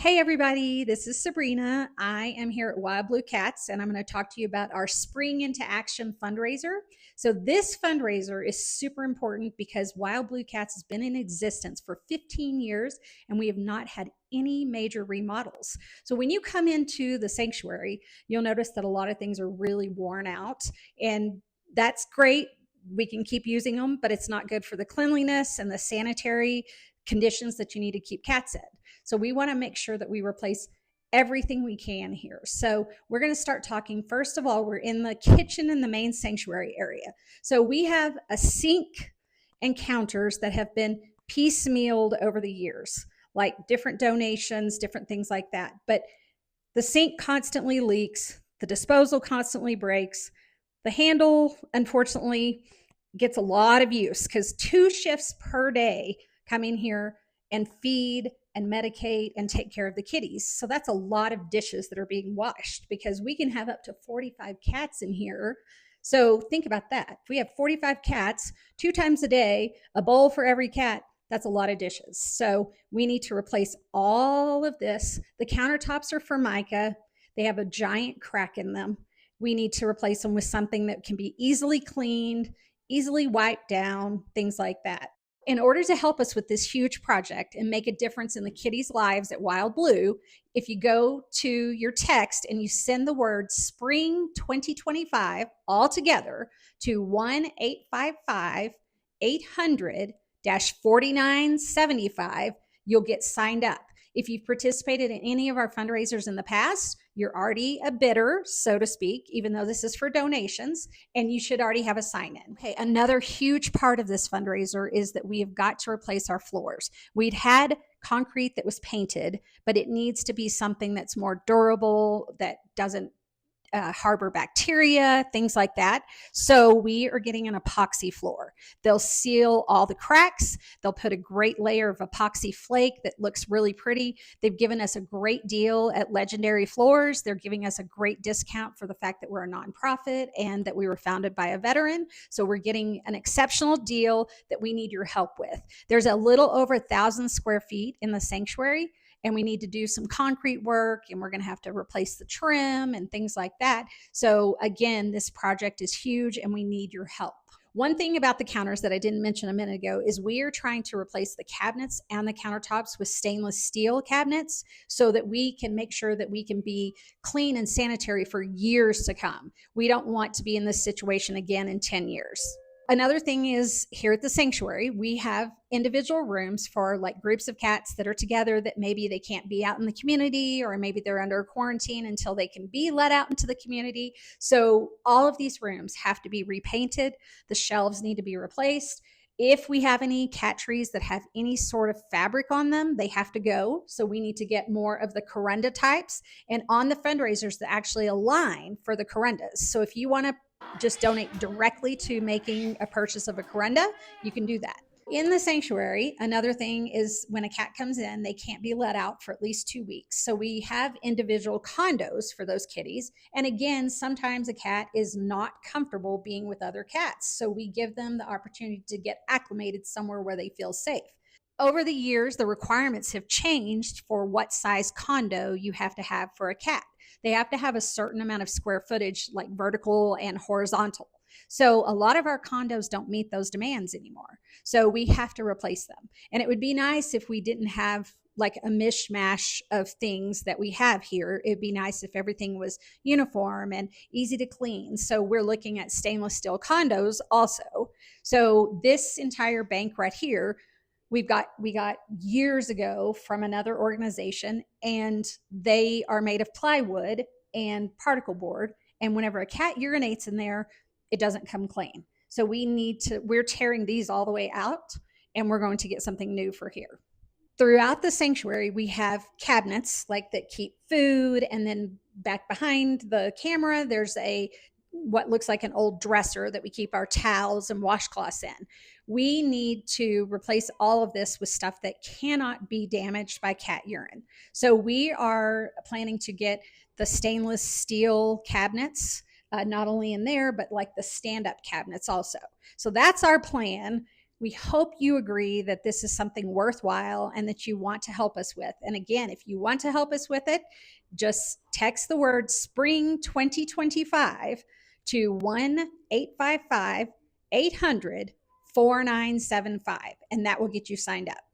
Hey everybody, this is Sabrina. I am here at Wild Blue Cats and I'm going to talk to you about our Spring into Action fundraiser. So, this fundraiser is super important because Wild Blue Cats has been in existence for 15 years and we have not had any major remodels. So, when you come into the sanctuary, you'll notice that a lot of things are really worn out, and that's great. We can keep using them, but it's not good for the cleanliness and the sanitary conditions that you need to keep cats in. So we want to make sure that we replace everything we can here. So we're going to start talking. First of all, we're in the kitchen in the main sanctuary area. So we have a sink and counters that have been piecemealed over the years, like different donations, different things like that. But the sink constantly leaks, the disposal constantly breaks. The handle, unfortunately, gets a lot of use because 2 shifts per day come in here and feed and medicate and take care of the kitties. So that's a lot of dishes that are being washed because we can have up to 45 cats in here. So think about that. If we have 45 cats, 2 times a day, a bowl for every cat, that's a lot of dishes. So we need to replace all of this. The countertops are Formica. They have a giant crack in them. We need to replace them with something that can be easily cleaned, easily wiped down, things like that. In order to help us with this huge project and make a difference in the kitties' lives at Wild Blue, if you go to your text and you send the word Spring 2025 all together to 1-855 800 4975, you'll get signed up. If you've participated in any of our fundraisers in the past, you're already a bidder, so to speak, even though this is for donations, and you should already have a sign in. Okay, another huge part of this fundraiser is that we have got to replace our floors. We'd had concrete that was painted, but it needs to be something that's more durable, that doesn't harbor bacteria, things like that. So we are getting an epoxy floor. They'll seal all the cracks. They'll put a great layer of epoxy flake that looks really pretty. They've given us a great deal at Legendary Floors. They're giving us a great discount for the fact that we're a nonprofit and that we were founded by a veteran. So we're getting an exceptional deal that we need your help with. There's a little over 1,000 square feet in the sanctuary, and we need to do some concrete work, and we're going to have to replace the trim and things like that. So again, this project is huge and we need your help. One thing about the counters that I didn't mention a minute ago is we are trying to replace the cabinets and the countertops with stainless steel cabinets so that we can make sure that we can be clean and sanitary for years to come. We don't want to be in this situation again in 10 years. Another thing is, here at the sanctuary, we have individual rooms for like groups of cats that are together that maybe they can't be out in the community, or maybe they're under quarantine until they can be let out into the community. So all of these rooms have to be repainted. The shelves need to be replaced. If we have any cat trees that have any sort of fabric on them, they have to go. So we need to get more of the corunda types and on the fundraisers that actually align for the corundas. So if you want to just donate directly to making a purchase of a corunda, you can do that. In the sanctuary, another thing is when a cat comes in, they can't be let out for at least 2 weeks. So we have individual condos for those kitties. And again, sometimes a cat is not comfortable being with other cats. So we give them the opportunity to get acclimated somewhere where they feel safe. Over the years, the requirements have changed for what size condo you have to have for a cat. They have to have a certain amount of square footage, like vertical and horizontal. So a lot of our condos don't meet those demands anymore. So we have to replace them. And it would be nice if we didn't have like a mishmash of things that we have here. It'd be nice if everything was uniform and easy to clean. So we're looking at stainless steel condos also. So this entire bank right here, we got years ago from another organization, and they are made of plywood and particle board, and whenever a cat urinates in there, it doesn't come clean. So we're tearing these all the way out, and we're going to get something new for here. Throughout the sanctuary, we have cabinets like that keep food, and then back behind the camera there's a what looks like an old dresser that we keep our towels and washcloths in. We need to replace all of this with stuff that cannot be damaged by cat urine. So we are planning to get the stainless steel cabinets, not only in there, but like the stand-up cabinets also. So that's our plan. We hope you agree that this is something worthwhile and that you want to help us with. And again, if you want to help us with it, just text the word spring 2025 to 1-855-800-4975, and that will get you signed up.